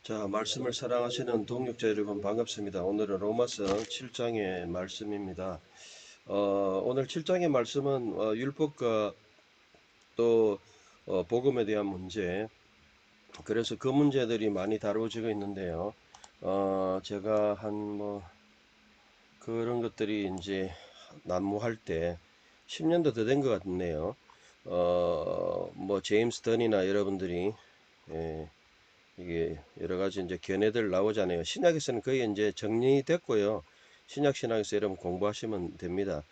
자, 말씀을 사랑하시는 동역자 여러분 반갑습니다. 오늘은 로마서 7장의 말씀입니다. 오늘 7장의 말씀은 율법과 또 복음에 대한 문제, 그래서 그 문제들이 많이 다루어지고 있는데요. 제가 한 그런 것들이 이제 난무할 때 10년도 더 된 것 같네요. 제임스 던이나 여러분들이 예, 이게 여러 가지 이제 견해들 나오잖아요. 신약에서는 거의 이제 정리됐고요. 신약에서 여러분 공부하시면 됩니다.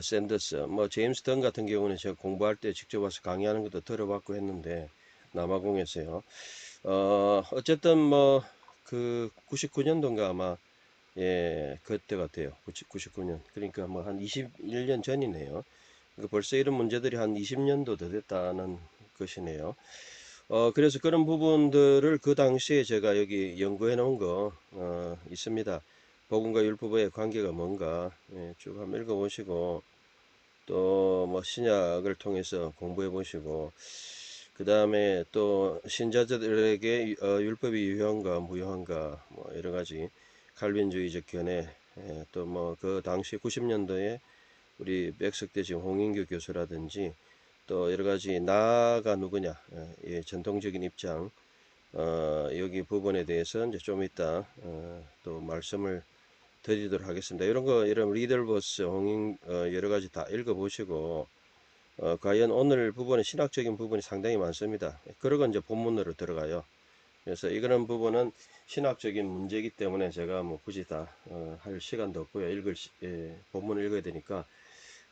샌더스, 제임스 던 같은 경우는 제가 공부할 때 직접 와서 강의하는 것도 들어봤고 했는데, 남아공에서요. 어쨌든 그 99년도인가 아마, 예, 그때 같아요. 99년. 그러니까 뭐 한 21년 전이네요. 그러니까 벌써 이런 문제들이 한 20년도 더 됐다는 것이네요. 그래서 그런 부분들을 그 당시에 제가 여기 연구해 놓은 거, 있습니다. 복음과 율법의 관계가 뭔가, 예, 쭉 한번 읽어보시고, 또 뭐 신약을 통해서 공부해 보시고, 그 다음에 또 신자들에게 율법이 유효한가, 무효한가, 뭐 여러 가지 칼빈주의적 견해, 또 뭐 그 당시 90년도에 우리 백석대 지금 홍인규 교수라든지 또 여러 가지 나가 누구냐, 예, 전통적인 입장, 여기 부분에 대해서 이제 좀 이따 또 말씀을 드리도록 하겠습니다. 이런 거 이런 리더버스 홍인 여러 가지 다 읽어보시고 과연 오늘 부분은 신학적인 부분이 상당히 많습니다. 그러고 이제 본문으로 들어가요. 그래서 이런 부분은 신학적인 문제이기 때문에 제가 뭐 굳이 다 할 시간도 없고요. 본문을 읽어야 되니까.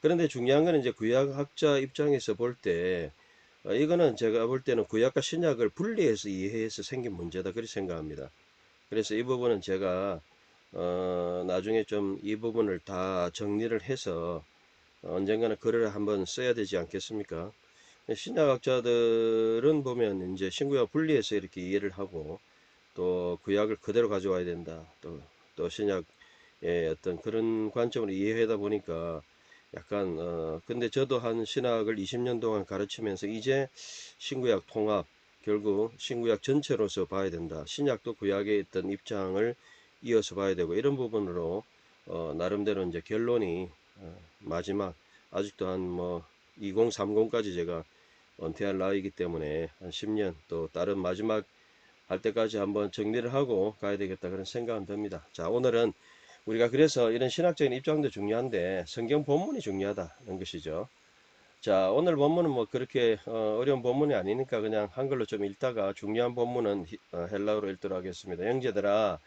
그런데 중요한 거는 이제 구약학자 입장에서 볼 때, 이거는 제가 볼 때는 구약과 신약을 분리해서 이해해서 생긴 문제다. 그렇게 생각합니다. 그래서 이 부분은 제가, 나중에 좀 이 부분을 다 정리를 해서 언젠가는 글을 한번 써야 되지 않겠습니까? 신약학자들은 보면 이제 신구약 분리해서 이렇게 이해를 하고 또 구약을 그대로 가져와야 된다. 또 신약의 어떤 그런 관점으로 이해하다 보니까 약간 근데 저도 한 신학을 20년 동안 가르치면서 이제 신구약 통합, 결국 신구약 전체로서 봐야 된다. 신약도 구약의 어떤 입장을 이어서 봐야 되고 이런 부분으로 나름대로 이제 결론이 마지막 아직도 한 2030까지 제가 은퇴할 나이이기 때문에 한 10년 또 다른 마지막 할 때까지 한번 정리를 하고 가야 되겠다 그런 생각은 듭니다. 자, 오늘은 우리가 그래서 이런 신학적인 입장도 중요한데 성경 본문이 중요하다는 것이죠. 자, 오늘 본문은 뭐 그렇게 어려운 본문이 아니니까 그냥 한글로 좀 읽다가 중요한 본문은 헬라어로 읽도록 하겠습니다. 형제들아,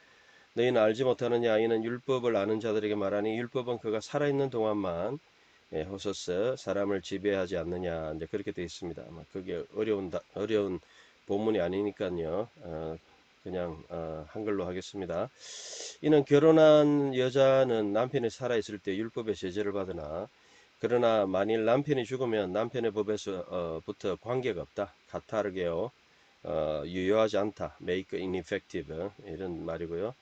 너희는 알지 못하느냐? 이는 율법을 아는 자들에게 말하니 율법은 그가 살아있는 동안만 호소서 사람을 지배하지 않느냐. 이제 그렇게 되어 있습니다. 아마 그게 어려운 본문이 아니니까요. 그냥 한글로 하겠습니다. 이는 결혼한 여자는 남편이 살아있을 때 율법의 제재를 받으나 그러나 만일 남편이 죽으면 남편의 법에서부터 관계가 없다. 카타르게오, 유효하지 않다. make ineffective 이런 말이고요.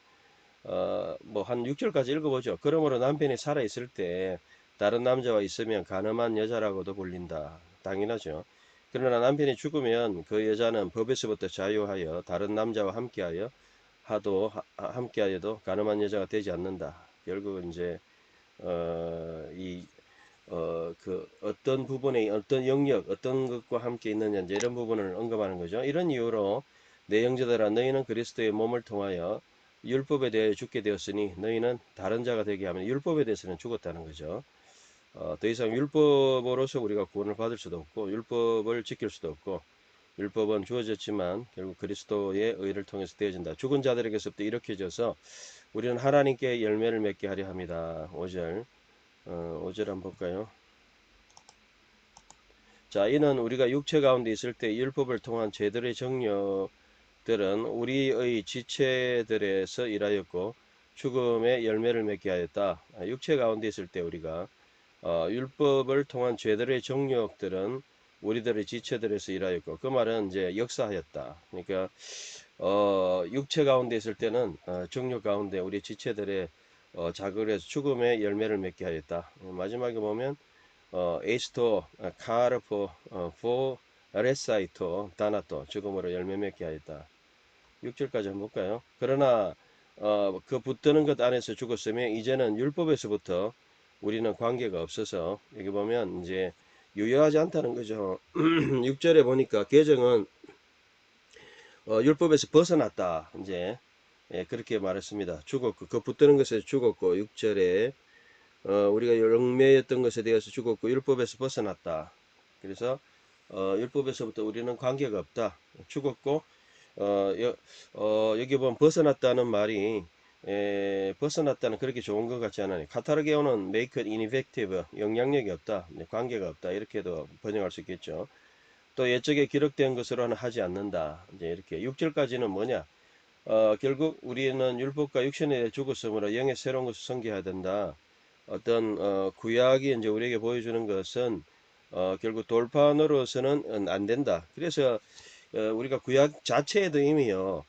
한 6절까지 읽어보죠. 그러므로 남편이 살아있을 때 다른 남자와 있으면 간음한 여자라고도 불린다. 당연하죠. 그러나 남편이 죽으면 그 여자는 법에서부터 자유하여 다른 남자와 함께하여도 간음한 여자가 되지 않는다. 결국은 이제 이 그 어떤 부분에 어떤 영역, 어떤 것과 함께 있느냐 이제 이런 부분을 언급하는 거죠. 이런 이유로 내 형제들아 너희는 그리스도의 몸을 통하여 율법에 대해 죽게 되었으니 너희는 다른 자가 되게 하면 율법에 대해서는 죽었다는 거죠. 더 이상 율법으로서 우리가 구원을 받을 수도 없고 율법을 지킬 수도 없고 율법은 주어졌지만 결국 그리스도의 의를 통해서 되어진다. 죽은 자들에게서부터 일으켜져서 우리는 하나님께 열매를 맺게 하려 합니다. 5절 5절 한번 볼까요? 자, 이는 우리가 육체 가운데 있을 때 율법을 통한 죄들의 정욕들은 우리의 지체들에서 일하였고 죽음의 열매를 맺게 하였다. 육체 가운데 있을 때 우리가 율법을 통한 죄들의 정욕들은 우리들의 지체들에서 일하였고 그 말은 이제 역사하였다. 그러니까 육체 가운데 있을 때는 정욕 가운데 우리 지체들의 자극을 해서 죽음의 열매를 맺게 하였다. 마지막에 보면 에이스토 카르포 포 레사이토 다나토 죽음으로 열매 맺게 하였다. 6절까지 한번 볼까요? 그러나 그 붙드는 것 안에서 죽었으며 이제는 율법에서부터 우리는 관계가 없어서 여기 보면 이제 유효하지 않다는 거죠. 6절에 보니까 계정은 율법에서 벗어났다. 이제 그렇게 말했습니다. 죽었고 그 붙드는 것에서 죽었고 6절에 우리가 영매였던 것에 대해서 죽었고 율법에서 벗어났다. 그래서 율법에서부터 우리는 관계가 없다. 죽었고 여기 보면 벗어났다는 말이 벗어났다는 그렇게 좋은 것 같지 않아요. 카타르게오는 make it ineffective, 영향력이 없다, 관계가 없다 이렇게도 번역할 수 있겠죠. 또 옛적에 기록된 것으로는 하지 않는다. 이제 이렇게 6절까지는 뭐냐? 결국 우리는 율법과 육신에 대해 죽었으므로 영의 새로운 것을 섬겨야 된다. 어떤 구약이 이제 우리에게 보여주는 것은 결국 돌판으로서는 안 된다. 그래서 우리가 구약 자체에도 이미요.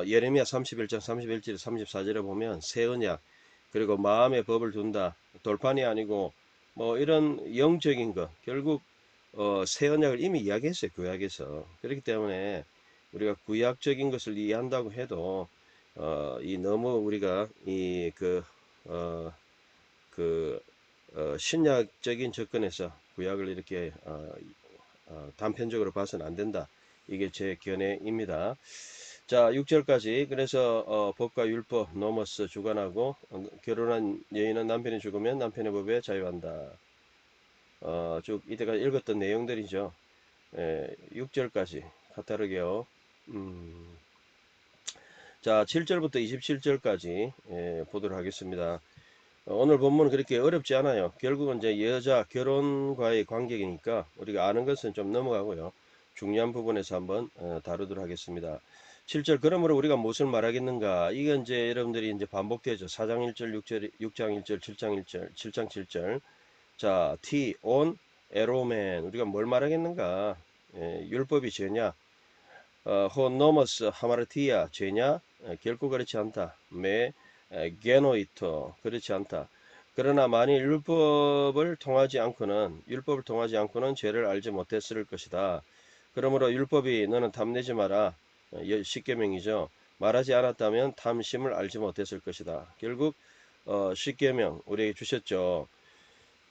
예레미야 31장 31절 34절에 보면 새 언약 그리고 마음의 법을 둔다. 돌판이 아니고 뭐 이런 영적인 것 결국 새 언약을 이미 이야기했어요. 구약에서. 그렇기 때문에 우리가 구약적인 것을 이해한다고 해도 이 너무 우리가 어, 그 신약적인 접근에서 구약을 이렇게 단편적으로 봐서는 안 된다. 이게 제 견해입니다. 자, 6절까지 그래서 법과 율법 노머스 주관하고 결혼한 여인은 남편이 죽으면 남편의 법에 자유한다. 쭉 이때까지 읽었던 내용들이죠. 6절까지 카타르게요. 자, 7절부터 27절까지 보도록 하겠습니다. 오늘 본문은 그렇게 어렵지 않아요. 결국은 이제 여자 결혼과의 관계이니까 우리가 아는 것은 좀 넘어가고요. 중요한 부분에서 한번 다루도록 하겠습니다. 7절 그러므로 우리가 무엇을 말하겠는가? 이건 이제 여러분들이 이제 반복되죠. 4장 1절, 6장 1절, 7장 1절, 7장 7절. 자, T, on, 에로멘. 우리가 뭘 말하겠는가? 율법이 죄냐? 혼 노머스 하마르티아 죄냐? 결코 그렇지 않다. 게노이토 그렇지 않다. 그러나 만일 율법을 통하지 않고는 죄를 알지 못했을 것이다. 그러므로 율법이 너는 탐내지 마라. 십계명이죠. 말하지 않았다면 탐심을 알지 못했을 것이다. 결국 십계명 우리에게 주셨죠.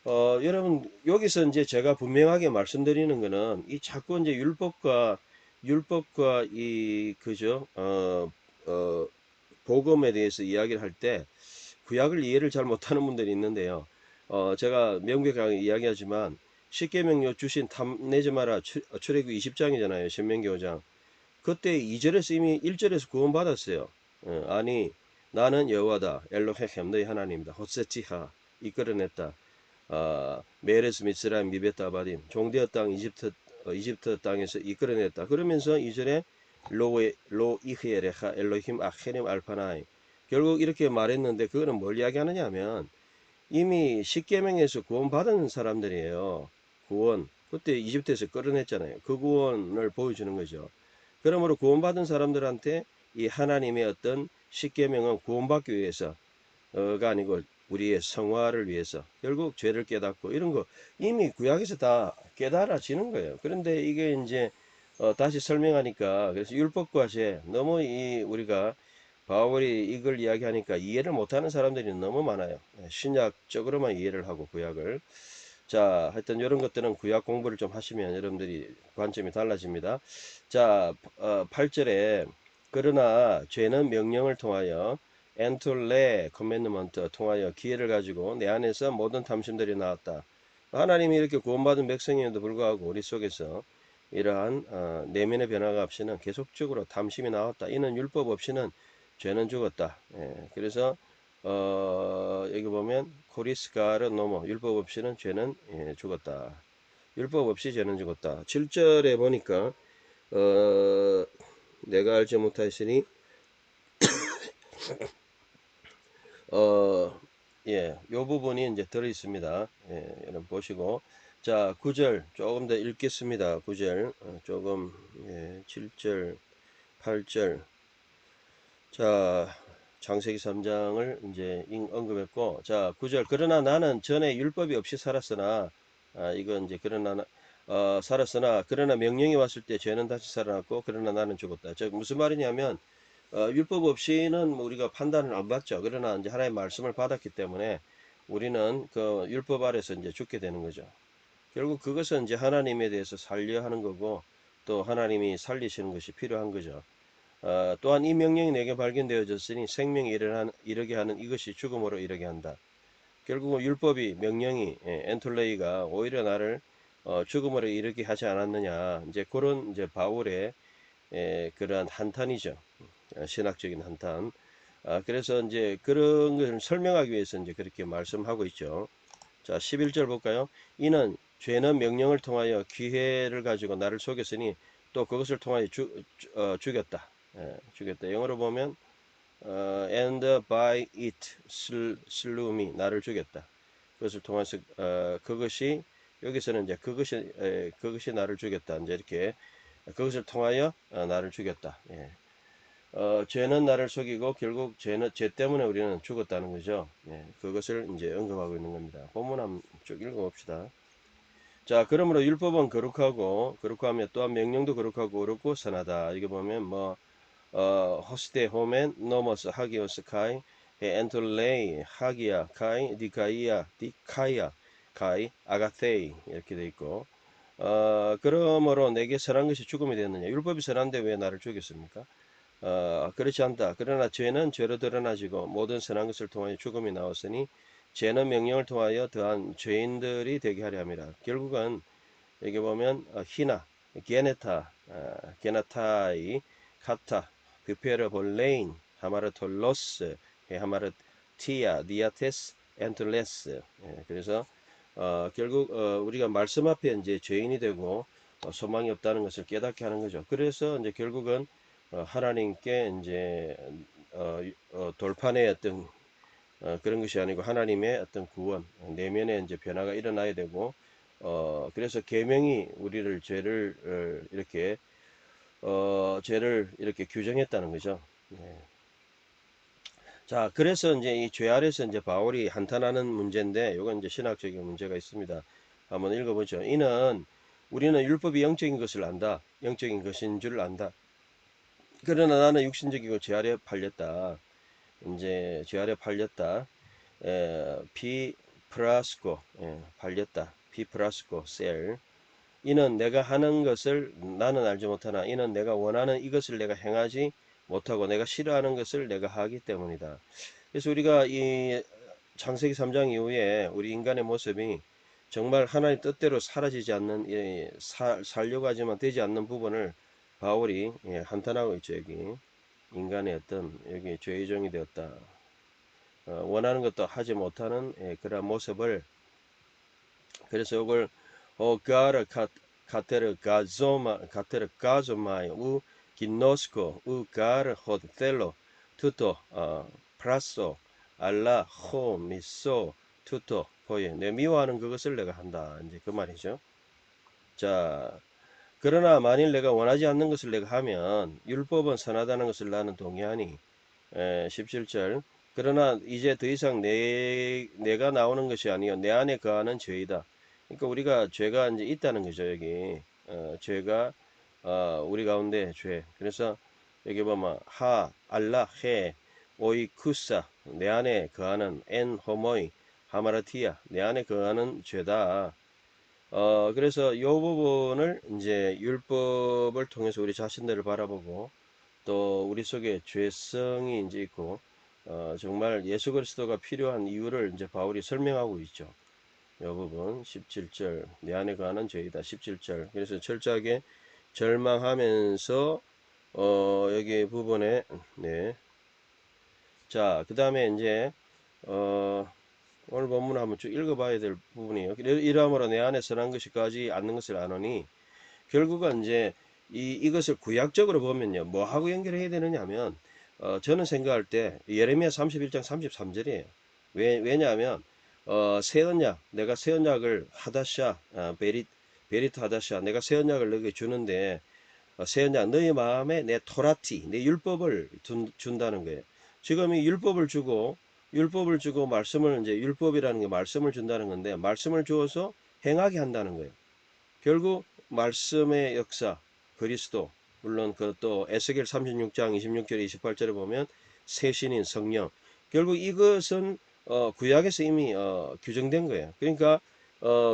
여러분 여기서 이제 제가 분명하게 말씀드리는 거는 이 자꾸 이제 율법과 이 그죠 복음에 대해서 이야기를 할 때 구약을 이해를 잘 못하는 분들이 있는데요. 제가 명백하게 이야기하지만 십계명요 주신 탐내지 마라 출애굽 20장이잖아요. 신명기 5장. 그때 2절에서 이미 1절에서 구원받았어요. 아니 나는 여호와다 엘로헤헴 너희 하나님이다. 호세티하 이끌어냈다. 메레스 미스라임 미베타바dim 종되었 땅 이집트 땅에서 이끌어냈다. 그러면서 2절에 로 이흐에레하 엘로힘 아헤림 알파나이 결국 이렇게 말했는데 그거는 뭘 이야기하느냐 하면 이미 십계명에서 구원받은 사람들이에요. 구원 그때 이집트에서 끌어냈잖아요. 그 구원을 보여주는 거죠. 그러므로 구원받은 사람들한테 이 하나님의 어떤 십계명은 구원받기 위해서가 아니고 우리의 성화를 위해서 결국 죄를 깨닫고 이런 거 이미 구약에서 다 깨달아지는 거예요. 그런데 이게 이제 다시 설명하니까 그래서 율법과 죄 너무 이 우리가 바울이 이걸 이야기하니까 이해를 못하는 사람들이 너무 많아요. 신약적으로만 이해를 하고 구약을 자 하여튼 이런 것들은 구약 공부를 좀 하시면 여러분들이 관점이 달라집니다. 자 8절에 그러나 죄는 명령을 통하여 엔툴레 커맨드먼트 통하여 기회를 가지고 내 안에서 모든 탐심들이 나왔다. 하나님이 이렇게 구원받은 백성임에도 불구하고 우리 속에서 이러한 내면의 변화가 없이는 계속적으로 탐심이 나왔다. 이는 율법 없이는 죄는 죽었다. 그래서 여기 보면 코리스가르 노모 율법 없이는 죄는 죽었다. 율법 없이 죄는 죽었다. 7절에 보니까 내가 알지 못하시니 요 부분이 이제 들어 있습니다. 여러분 보시고 자 9절 조금 더 읽겠습니다. 9절 조금 7절 8절 자 창세기 3장을 이제 언급했고 자 9절 그러나 나는 전에 율법이 없이 살았으나 이건 이제 그러나 살았으나 그러나 명령이 왔을 때 죄는 다시 살아났고 그러나 나는 죽었다. 즉 무슨 말이냐면 율법 없이는 뭐 우리가 판단을 안 받죠. 그러나 이제 하나님의 말씀을 받았기 때문에 우리는 그 율법 아래서 이제 죽게 되는 거죠. 결국 그것은 이제 하나님에 대해서 살려 하는 거고 또 하나님이 살리시는 것이 필요한 거죠. 또한 이 명령이 내게 발견되어졌으니 생명이 이르게 하는 이것이 죽음으로 이르게 한다. 결국은 율법이 명령이 엔톨레이가 오히려 나를 죽음으로 이르게 하지 않았느냐. 이제 그런 이제 바울의 그러한 한탄이죠. 신학적인 한탄. 그래서 이제 그런 것을 설명하기 위해서 이제 그렇게 말씀하고 있죠. 자, 11절 볼까요? 이는 죄는 명령을 통하여 기회를 가지고 나를 속였으니 또 그것을 통하여 죽였다. 죽였다. 영어로 보면 and by it slew me. 나를 죽였다. 그것을 통해서 그것이 여기서는 이제 그것이 나를 죽였다. 이제 이렇게 그것을 통하여 나를 죽였다. 예. 죄는 나를 속이고 결국 죄 때문에 우리는 죽었다는 거죠. 예, 그것을 이제 언급하고 있는 겁니다. 본문 한번 쭉 읽어봅시다. 자, 그러므로 율법은 거룩하며 또한 명령도 거룩하고 어렵고 선하다. 이게 보면 뭐 호스테 호멘 노머스 하기오스 카이 엔톨레이 하기야 카이 디카이야 디카이야 카이 아가테이 이렇게 돼 있고 그러므로 내게 선한 것이 죽음이 되었느냐. 율법이 선한데 왜 나를 죽였습니까? 그렇지 않다. 그러나 죄는 죄로 드러나지고 모든 선한 것을 통하여 죽음이 나왔으니 죄는 명령을 통하여 더한 죄인들이 되게 하려 함이라. 결국은 여기 보면 히나, 게네타, 게나타이, 카타, 비페르 볼레인, 하마르톨로스, 하마르티아, 디아테스, 엔툴레스. 그래서 결국 우리가 말씀 앞에 이제 죄인이 되고 소망이 없다는 것을 깨닫게 하는 거죠. 그래서 이제 결국은 하나님께 이제 돌판의 어떤 그런 것이 아니고 하나님의 어떤 구원, 내면의 이제 변화가 일어나야 되고 그래서 계명이 우리를 죄를 이렇게 규정했다는 거죠. 네. 자, 그래서 이제 이 죄 아래서 이제 바울이 한탄하는 문제인데, 이건 이제 신학적인 문제가 있습니다. 한번 읽어보죠. 이는 우리는 율법이 영적인 것을 안다. 영적인 것인 줄 안다. 그러나 나는 육신적이고 죄 아래 팔렸다. 이제 죄 아래 팔렸다. 비 플라스코 팔렸다. 비 플라스코 셀. 이는 내가 하는 것을 나는 알지 못하나 이는 내가 원하는 이것을 내가 행하지 못하고 내가 싫어하는 것을 내가 하기 때문이다. 그래서 우리가 이 창세기 3장 이후에 우리 인간의 모습이 정말 하나님 뜻대로 사라지지 않는 살려고 하지만 되지 않는 부분을 바울이 한탄하고 있죠. 여기 인간의 어떤 여기 죄의 종이 되었다. 원하는 것도 하지 못하는 그런 모습을 그래서 이걸 가르 카테르 가조마이 우 기노스코 우 가르 호텔로 투토 프라소 알라 호 미소 투토 포예 내 미워하는 그것을 내가 한다 이제 그 말이죠. 자, 그러나 만일 내가 원하지 않는 것을 내가 하면 율법은 선하다는 것을 나는 동의하니 17절 그러나 이제 더 이상 내가 나오는 것이 아니요 내 안에 거하는 죄이다. 그러니까 우리가 죄가 이제 있다는 거죠. 여기 죄가 우리 가운데 죄. 그래서 여기 보면 하 알라 해 오이 쿠사 내 안에 거하는 엔 호모이 하마라티아 내 안에 거하는 죄다. 그래서 이 부분을 이제 율법을 통해서 우리 자신들을 바라보고 또 우리 속에 죄성이 이제 있고 정말 예수 그리스도가 필요한 이유를 이제 바울이 설명하고 있죠. 이 부분 17절 내 안에 거하는 죄이다 17절 그래서 철저하게 절망하면서 여기 부분에 네. 자, 그 다음에 이제 오늘 본문 한번 쭉 읽어봐야 될 부분이에요. 이러므로 내 안에 선한 것이 거하지 않는 것을 아노니 결국은 이제 이것을 구약적으로 보면요. 뭐하고 연결해야 되느냐 하면 저는 생각할 때 예레미야 31장 33절이에요. 왜냐하면 새 언약 내가 새 언약을 하다샤 베리트 하다샤 내가 새 언약을 너에게 주는데 새 언약 너희 마음에 내 토라티 내 율법을 준다는 거예요. 지금 이 율법을 주고 말씀을 이제 율법이라는 게 말씀을 준다는 건데 말씀을 주어서 행하게 한다는 거예요. 결국 말씀의 역사, 그리스도, 물론 그 또 에스겔 36장 26절 28절에 보면 새 신인 성령. 결국 이것은 구약에서 이미 규정된 거예요. 그러니까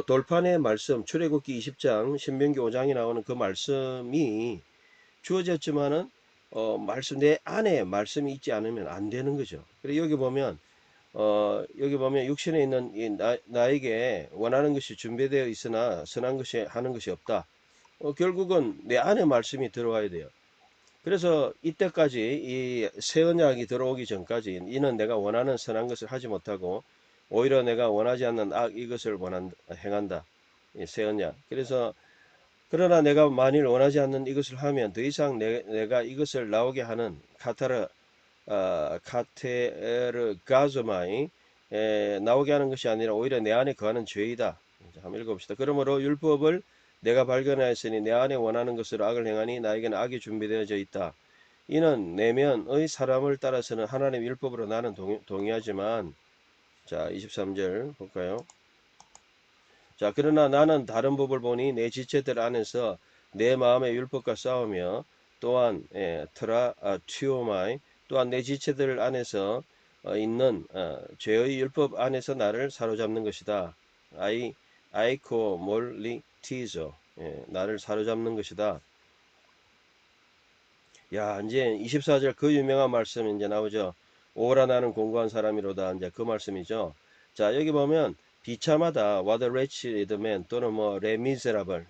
돌판의 말씀, 출애굽기 20장, 신명기 5장에 나오는 그 말씀이 주어졌지만은 말씀 내 안에 말씀이 있지 않으면 안 되는 거죠. 그리고 여기 보면 육신에 있는 나에게 원하는 것이 준비되어 있으나 선한 것이 하는 것이 없다. 결국은 내 안에 말씀이 들어와야 돼요. 그래서 이때까지 이 새 언약이 들어오기 전까지 이는 내가 원하는 선한 것을 하지 못하고 오히려 내가 원하지 않는 이것을 행한다. 이 새 언약. 그래서 그러나 내가 만일 원하지 않는 이것을 하면 더 이상 내가 이것을 나오게 하는 카테르 가즈마이 나오게 하는 것이 아니라 오히려 내 안에 거하는 죄이다. 한번 읽어봅시다. 그러므로 율법을 내가 발견하였으니 내 안에 원하는 것으로 악을 행하니 나에게는 악이 준비되어져 있다. 이는 내면의 사람을 따라서는 하나님 율법으로 나는 동의하지만 자 23절 볼까요? 자 그러나 나는 다른 법을 보니 내 지체들 안에서 내 마음의 율법과 싸우며 또한 튜오마이 또한 내 지체들 안에서 있는 죄의 율법 안에서 나를 사로잡는 것이다. 아이코 몰리티조 나를 사로잡는 것이다. 야 이제 24절 그 유명한 말씀 이제 나오죠. 오라 나는 공고한 사람이로다. 이제 그 말씀이죠. 자 여기 보면 비참하다. What a wretched man 또는 뭐 Les Miserables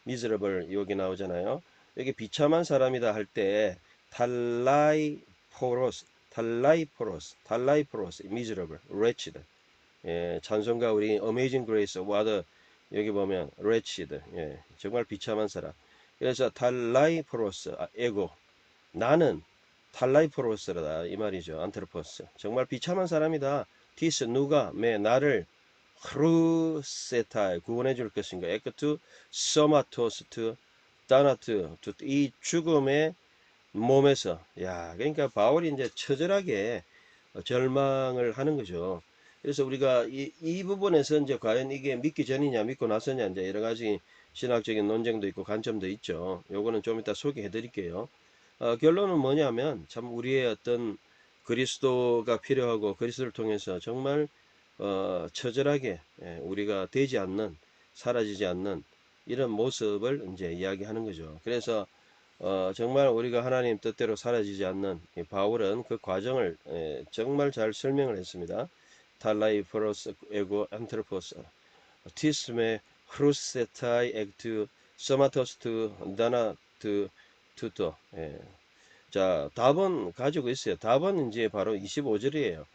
miserable 여기 나오잖아요. 여기 비참한 사람이다 할 때 달라이포로스 miserable wretched 찬송가 우리 Amazing Grace what a 여기 보면 wretched 정말 비참한 사람. 그래서 달라이포로스 에고 나는 탈라이포로스라다 이 말이죠. 안트로포스 정말 비참한 사람이다. 티스 누가 매 나를 크루세타에 구원해 줄 것인가. 에크투 소마토스투 다나트 이 죽음의 몸에서 야 그러니까 바울이 이제 처절하게 절망을 하는 거죠. 그래서 우리가 이 부분에서 이제 과연 이게 믿기 전이냐 믿고 나서냐 이제 여러 가지 신학적인 논쟁도 있고 관점도 있죠. 요거는 좀 이따 소개해 드릴게요. 결론은 뭐냐면 참 우리의 어떤 그리스도가 필요하고 그리스도를 통해서 정말 처절하게 우리가 되지 않는 사라지지 않는 이런 모습을 이제 이야기하는 거죠. 그래서 정말 우리가 하나님 뜻대로 사라지지 않는 바울은 그 과정을 정말 잘 설명을 했습니다. 탈라이포로스 에고 안트로포스 티스메 크루세타이 엑투 소마토스투 다나투 투토 자 답은 가지고 있어요. 답은 이제 바로 25절이에요.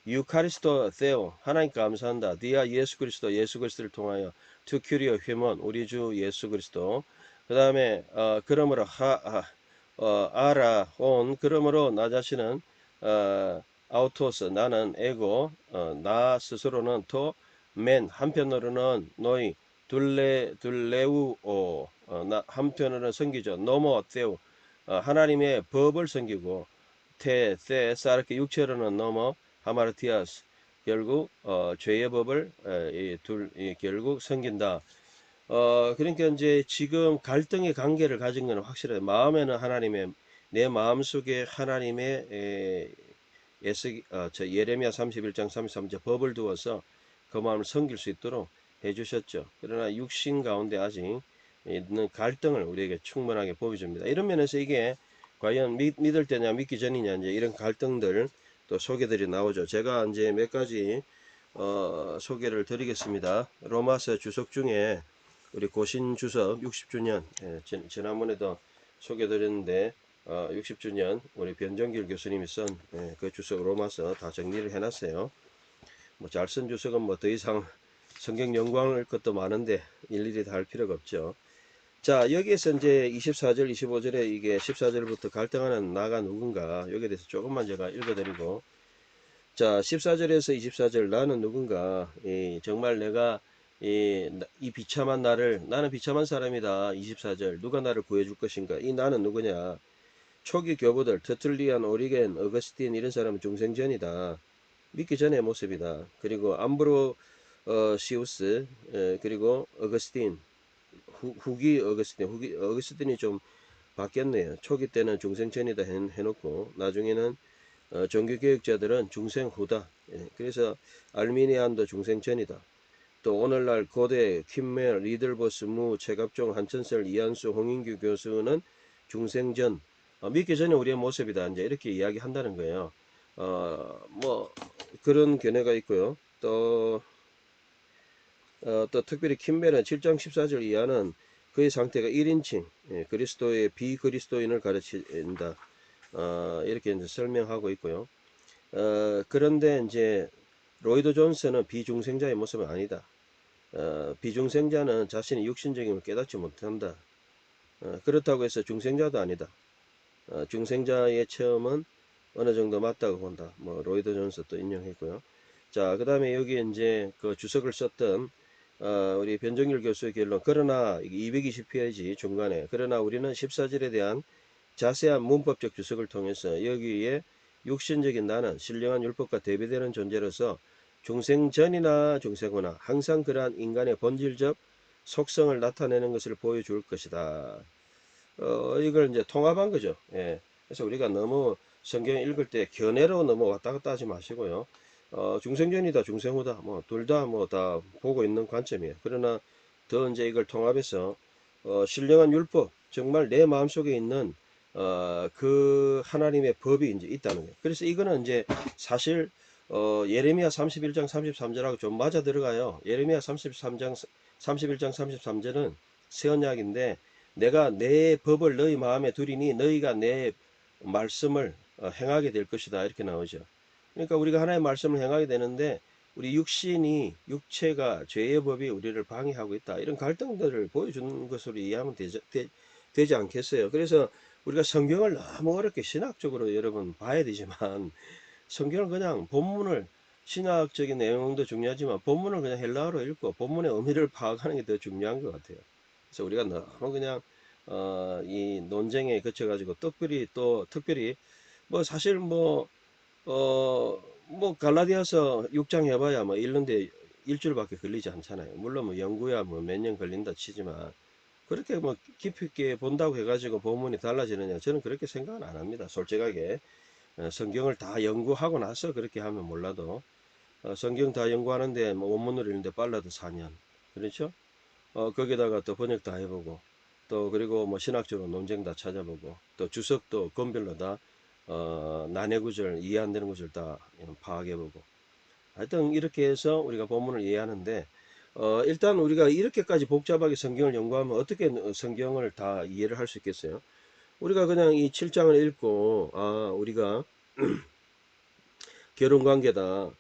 유카리스토 세오 하나님 감사한다. 디아 예수 그리스도 예수 그리스도를 통하여 투 큐리오 휴먼 우리 주 예수 그리스도 그 다음에 그러므로 아라 온 그러므로 나 자신은 아우토스 나는 에고 나 스스로는 토맨 한편으로는 너희 둘레우 나 한편으로는 섬기죠 노모 세우 하나님의 법을 섬기고 사르케 육체로는 넘어 하마르티아스 결국 죄의 법을 결국 섬긴다. 그러니까 이제 지금 갈등의 관계를 가진 것은 확실해요. 마음에는 하나님의 내 마음 속에 하나님의 예레미야 31장 33절 법을 두어서 그 마음을 섬길 수 있도록 해주셨죠. 그러나 육신 가운데 아직 있는 갈등을 우리에게 충분하게 보여줍니다. 이런 면에서 이게 과연 믿을 때냐 믿기 전이냐 이제 이런 갈등들 또 소개들이 나오죠. 제가 이제 몇 가지 소개를 드리겠습니다. 로마서 주석 중에 우리 고신 주석 60주년 지난번에도 소개드렸는데 60주년 우리 변정길 교수님이 쓴 그 주석 로마서 다 정리를 해놨어요. 뭐 잘 쓴 주석은 뭐 더 이상 성경 연구할 것도 많은데 일일이 다 할 필요가 없죠. 자 여기에서 이제 24절 25절에 이게 14절부터 갈등하는 나가 누군가 여기에 대해서 조금만 제가 읽어드리고 자 14절에서 24절 나는 누군가 정말 내가 이 비참한 나는 비참한 사람이다. 24절 누가 나를 구해줄 것인가. 이 나는 누구냐. 초기 교부들 터툴리안 오리겐 어거스틴 이런 사람은 중생전이다. 믿기 전의 모습이다. 그리고 암브로 시우스 그리고 어거스틴 후기 어거스틴이 좀 바뀌었네요. 초기 때는 중생전이다 해놓고 나중에는 종교개혁자들은 중생후다. 예, 그래서 알미니안도 중생전이다. 또 오늘날 고대 킴멜, 리들버스, 무, 최갑종, 한천설, 이한수, 홍인규 교수는 중생전, 믿기 전에 우리의 모습이다. 이제 이렇게 이야기한다는 거예요. 뭐 그런 견해가 있고요. 또 특별히 킴멜은 7장 14절 이하는 그의 상태가 1인칭, 예, 그리스도의 비그리스도인을 가르친다. 이렇게 이제 설명하고 있고요. 그런데 이제 로이드 존스는 비중생자의 모습은 아니다. 비중생자는 자신의 육신적임을 깨닫지 못한다. 그렇다고 해서 중생자도 아니다. 중생자의 체험은 어느 정도 맞다고 본다. 뭐 로이드 존스 또 인용했고요. 자, 그 다음에 여기 이제 그 주석을 썼던 우리 변정일 교수의 결론. 그러나 220페이지 중간에 그러나 우리는 14절에 대한 자세한 문법적 주석을 통해서 여기에 육신적인 나는 신령한 율법과 대비되는 존재로서 중생 전이나 중생 후나 항상 그러한 인간의 본질적 속성을 나타내는 것을 보여줄 것이다. 이걸 이제 통합한 거죠. 예. 그래서 우리가 너무 성경 읽을 때 견해로 너무 왔다 갔다 하지 마시고요. 중생전이다, 중생후다, 뭐, 둘 다 뭐 다 보고 있는 관점이에요. 그러나 더 이제 이걸 통합해서, 신령한 율법, 정말 내 마음속에 있는, 그 하나님의 법이 이제 있다는 거예요. 그래서 이거는 이제 사실, 예레미야 31장 33절하고 좀 맞아 들어가요. 예레미야 31장 33절은 새 언약인데, 내가 내 법을 너희 마음에 두리니 너희가 내 말씀을 행하게 될 것이다. 이렇게 나오죠. 그러니까 우리가 하나님의 말씀을 행하게 되는데 우리 육체가 죄의 법이 우리를 방해하고 있다. 이런 갈등들을 보여주는 것으로 이해하면 되지 않겠어요. 그래서 우리가 성경을 너무 어렵게 신학적으로 여러분 봐야 되지만 성경을 그냥 본문을 신학적인 내용도 중요하지만 본문을 그냥 헬라어로 읽고 본문의 의미를 파악하는 게 더 중요한 것 같아요. 그래서 우리가 너무 그냥 이 논쟁에 거쳐가지고 특별히 뭐 사실 뭐 갈라디아서 6장 해봐야 뭐 읽는데 일주일밖에 걸리지 않잖아요. 물론 뭐 연구야 뭐 몇 년 걸린다 치지만 그렇게 뭐 깊이 있게 본다고 해가지고 본문이 달라지느냐 저는 그렇게 생각은 안 합니다. 솔직하게 성경을 다 연구하고 나서 그렇게 하면 몰라도 성경 다 연구하는데 뭐 원문으로 읽는데 빨라도 4년 그렇죠? 거기다가 또 번역 다 해보고 또 그리고 뭐 신학적으로 논쟁 다 찾아보고 또 주석도 건별로 다 난해 구절 이해 안 되는 구절 다 파악해보고 하여튼 이렇게 해서 우리가 본문을 이해하는데 일단 우리가 이렇게까지 복잡하게 성경을 연구하면 어떻게 성경을 다 이해를 할 수 있겠어요? 우리가 그냥 이 7장을 읽고 우리가 결혼 관계다.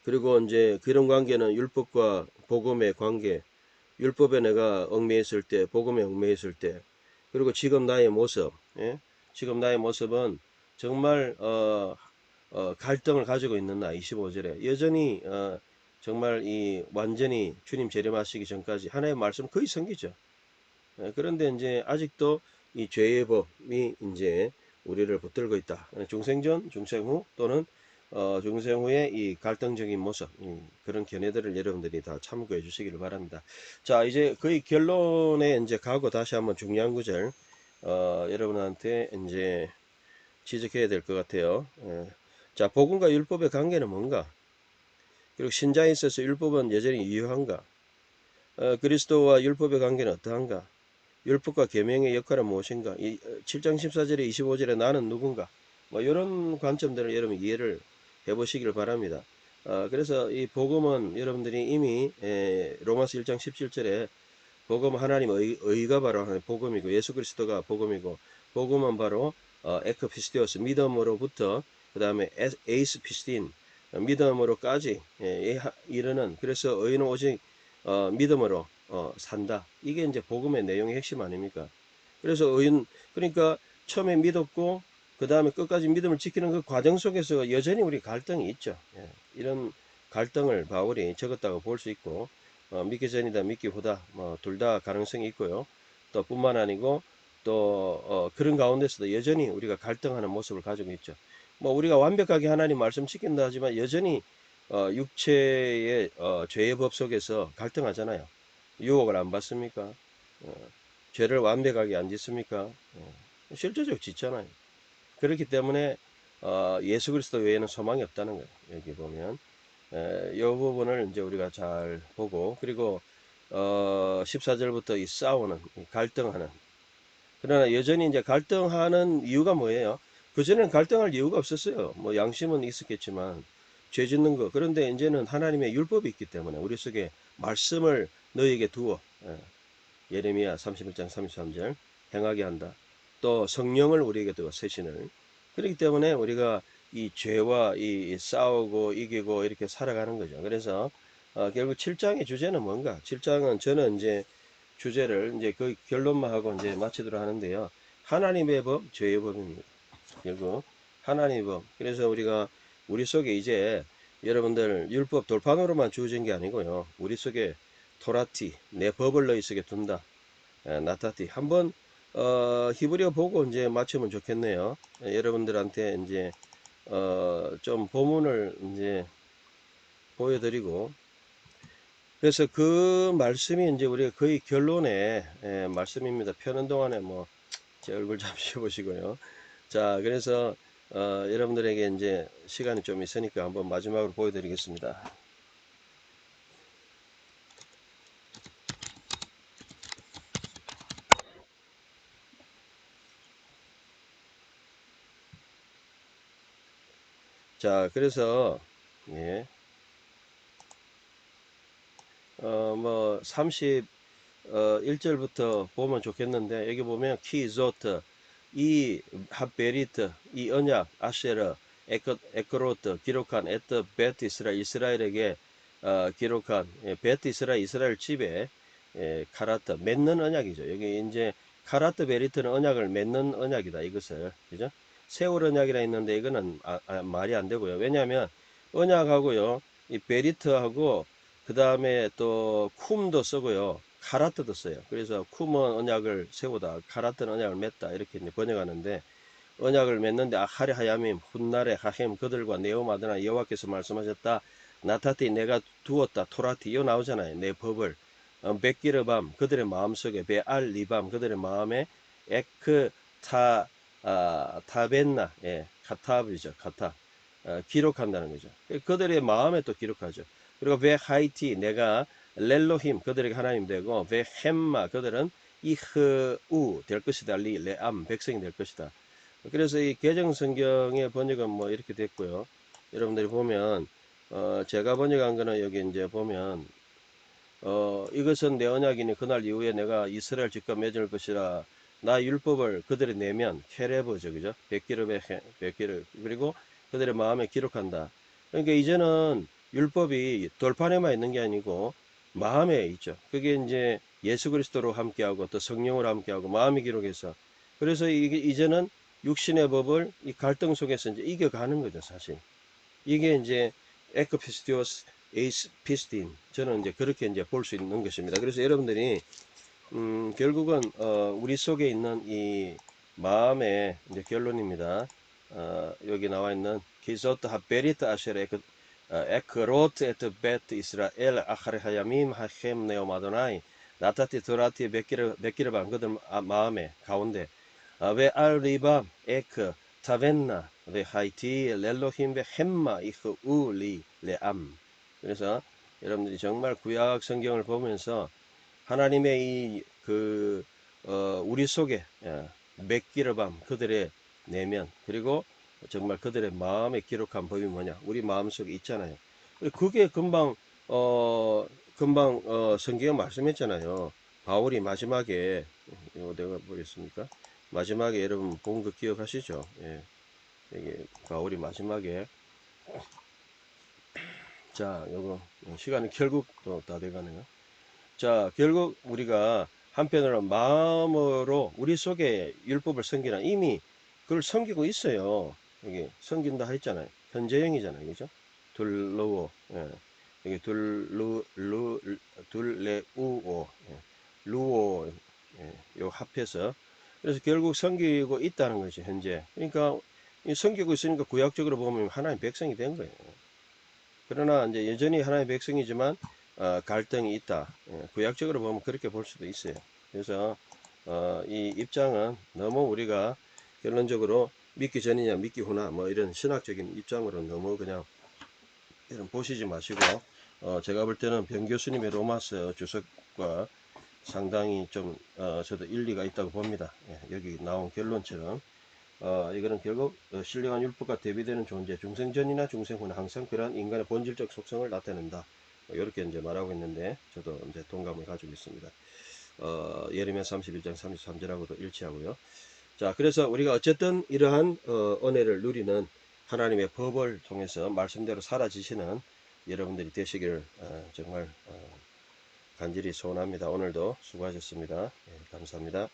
그리고 이제 결혼 관계는 율법과 복음의 관계, 율법에 내가 얽매였을 때, 복음에 얽매였을 때, 그리고 지금 나의 모습, 예? 지금 나의 모습은 정말 갈등을 가지고 있는 나 25절에 여전히 정말 이 완전히 주님 재림하시기 전까지 하나님의 말씀 거의 섬기죠. 그런데 이제 아직도 이 죄의 법이 이제 우리를 붙들고 있다. 중생전, 중생후 또는 중생후의 이 갈등적인 모습 그런 견해들을 여러분들이 다 참고해 주시기를 바랍니다. 자 이제 거의 결론에 이제 가고 다시 한번 중요한 구절 여러분한테 이제 지적해야 될 것 같아요. 자 복음과 율법의 관계는 뭔가? 그리고 신자에 있어서 율법은 여전히 유효한가? 그리스도와 율법의 관계는 어떠한가? 율법과 계명의 역할은 무엇인가? 7장 14절에 25절에 나는 누군가? 뭐 이런 관점들을 여러분 이해를 해보시길 바랍니다. 그래서 이 복음은 여러분들이 이미 로마서 1장 17절에 복음은 하나님의 의가 바로 하나님 복음이고 예수 그리스도가 복음이고 복음은 바로 에크피스티오스 믿음으로부터 그 다음에 에이스 피스틴 믿음으로까지 이르는 그래서 의인은 오직 믿음으로 산다. 이게 이제 복음의 내용의 핵심 아닙니까? 그래서 그러니까 처음에 믿었고 그 다음에 끝까지 믿음을 지키는 그 과정 속에서 여전히 우리 갈등이 있죠. 이런 갈등을 바울이 적었다고 볼 수 있고 믿기 전이다 믿기 후다 뭐 둘 다 가능성이 있고요. 또 뿐만 아니고 또 그런 가운데서도 여전히 우리가 갈등하는 모습을 가지고 있죠. 뭐 우리가 완벽하게 하나님 말씀 지킨다 하지만 여전히 육체의 죄의 법 속에서 갈등하잖아요. 유혹을 안 받습니까? 죄를 완벽하게 안 짓습니까? 실제적으로 짓잖아요. 그렇기 때문에 예수 그리스도 외에는 소망이 없다는 거예요. 여기 보면 이 부분을 이제 우리가 잘 보고, 그리고 14절부터 이 싸우는, 이 갈등하는, 그러나 여전히 이제 갈등하는 이유가 뭐예요? 그전에는 갈등할 이유가 없었어요. 뭐 양심은 있었겠지만 죄 짓는 거. 그런데 이제는 하나님의 율법이 있기 때문에 우리 속에 말씀을 너희에게 두어, 예레미야 31장 33절 행하게 한다. 또 성령을 우리에게 두어 새신을. 그렇기 때문에 우리가 이 죄와 이 싸우고 이기고 이렇게 살아가는 거죠. 그래서 결국 7장의 주제는 뭔가? 7장은 저는 이제 주제를 이제 그 결론만 하고 이제 마치도록 하는데요. 하나님의 법, 죄의 법입니다. 결국 하나님의 법. 그래서 우리가 우리 속에 이제 여러분들 율법 돌판으로만 주어진 게 아니고요. 우리 속에 토라티, 내 법을 너희 속에 둔다. 나타티. 한번 히브리어 보고 이제 맞추면 좋겠네요. 여러분들한테 이제 좀 본문을 이제 보여드리고, 그래서 그 말씀이 이제 우리가 거의 결론의 말씀입니다. 펴는 동안에 뭐 제 얼굴 잠시 보시고요. 자, 그래서 여러분들에게 이제 시간이 좀 있으니까 한번 마지막으로 보여드리겠습니다. 자, 그래서 예, 뭐 31절부터 보면 좋겠는데, 여기 보면 키조트, 이 핫베리트, 이 언약, 아쉐르, 에크로트 기록한 에트 베트 이스라엘, 이스라엘에게 기록한 베트 이스라엘, 이스라엘 집에 카라트 맺는 언약이죠. 여기 이제 카라트 베리트는 언약을 맺는 언약이다, 이것을. 그죠? 세월 언약이라 했는데 이거는 말이 안 되고요. 왜냐하면 언약하고요, 이 베리트하고 그 다음에 또 쿰도 쓰고요, 카라트도 써요. 그래서 쿰은 언약을 세우다, 카라트는 언약을 맺다, 이렇게 이제 번역하는데, 언약을 맺는데 아하레 하야밈 훗날에 하햄 그들과 네오마드나 여호와께서 말씀하셨다. 나타티 내가 두었다. 토라티 이거 나오잖아요. 내 법을 베끼르밤 그들의 마음속에, 베알 리밤 그들의 마음에, 에크 타벤나, 카타브죠. 카타, 기록한다는 거죠. 그들의 마음에 또 기록하죠. 그리고 베 하이티 내가 렐로힘 그들에게 하나님 되고, 베 햄마 그들은 이흐우 될 것이다. 리 레암 백성이 될 것이다. 그래서 이 개정 성경의 번역은 뭐 이렇게 됐고요. 여러분들이 보면 제가 번역한 거는 여기 이제 보면 이것은 내 언약이니 그날 이후에 내가 이스라엘 집과 맺을 것이라. 나 율법을 그들의 내면 케레브죠, 그죠? 백기르 그리고 그들의 마음에 기록한다. 그러니까 이제는 율법이 돌판에만 있는 게 아니고 마음에 있죠. 그게 이제 예수 그리스도로 함께하고 또 성령으로 함께하고 마음이 기록해서, 그래서 이게 이제는 육신의 법을 이 갈등 속에서 이제 이겨가는 거죠, 사실. 이게 이제 에크피스티오스 에이스 피스틴, 저는 이제 그렇게 이제 볼 수 있는 것입니다. 그래서 여러분들이 결국은 우리 속에 있는 이 마음의 이제 결론입니다. 여기 나와 있는 기조트 하베리트 아셰르 에크로트 에트 베트 이스라엘 아하레 하야밈 하켐 네오 마도나이 나타티 도라티 베키르반 그들 마음의 가운데 왜 알리바 에크 타벤나 왜 하이티 렐로힘 왜 햄마 이흐 우리 레암. 그래서 여러분들이 정말 구약 성경을 보면서 하나님의 우리 속에 맺기를 밤 그들의 내면, 그리고 정말 그들의 마음에 기록한 법이 뭐냐, 우리 마음속에 있잖아요. 그게 금방 성경 말씀했잖아요. 바울이 마지막에, 이거 내가 보겠습니까? 마지막에 여러분 본 거 기억하시죠? 예, 이게 바울이 마지막에, 자, 요거 시간이 결국 또 다 돼가네요. 자, 결국 우리가 한편으로 마음으로 우리 속에 율법을 섬기나, 이미 그걸 섬기고 있어요. 여기 섬긴다 했잖아요. 현재형이잖아요. 그죠? 둘러오. 예. 여기 둘레우오. 예. 루오. 예. 요 합해서. 그래서 결국 섬기고 있다는 거죠, 현재. 그러니까 이 섬기고 있으니까 구약적으로 보면 하나님 백성이 된 거예요. 그러나 이제 여전히 하나의 백성이지만 갈등이 있다. 구약적으로 보면 그렇게 볼 수도 있어요. 그래서 이 입장은 너무 우리가 결론적으로 믿기 전이냐 믿기 후나 뭐 이런 신학적인 입장으로 너무 그냥 이런 보시지 마시고 제가 볼 때는 변 교수님의 로마서 주석과 상당히 좀 저도 일리가 있다고 봅니다. 예, 여기 나온 결론처럼 이거는 결국 신령한 율법과 대비되는 존재 중생전이나 중생후는 항상 그러한 인간의 본질적 속성을 나타낸다. 이렇게 이제 말하고 있는데 저도 이제 동감을 가지고 있습니다. 예레미야 31장 33절하고도 일치하고요. 자, 그래서 우리가 어쨌든 이러한 은혜를 누리는 하나님의 법을 통해서 말씀대로 살아지시는 여러분들이 되시기를 정말 간절히 소원합니다. 오늘도 수고하셨습니다. 예, 감사합니다.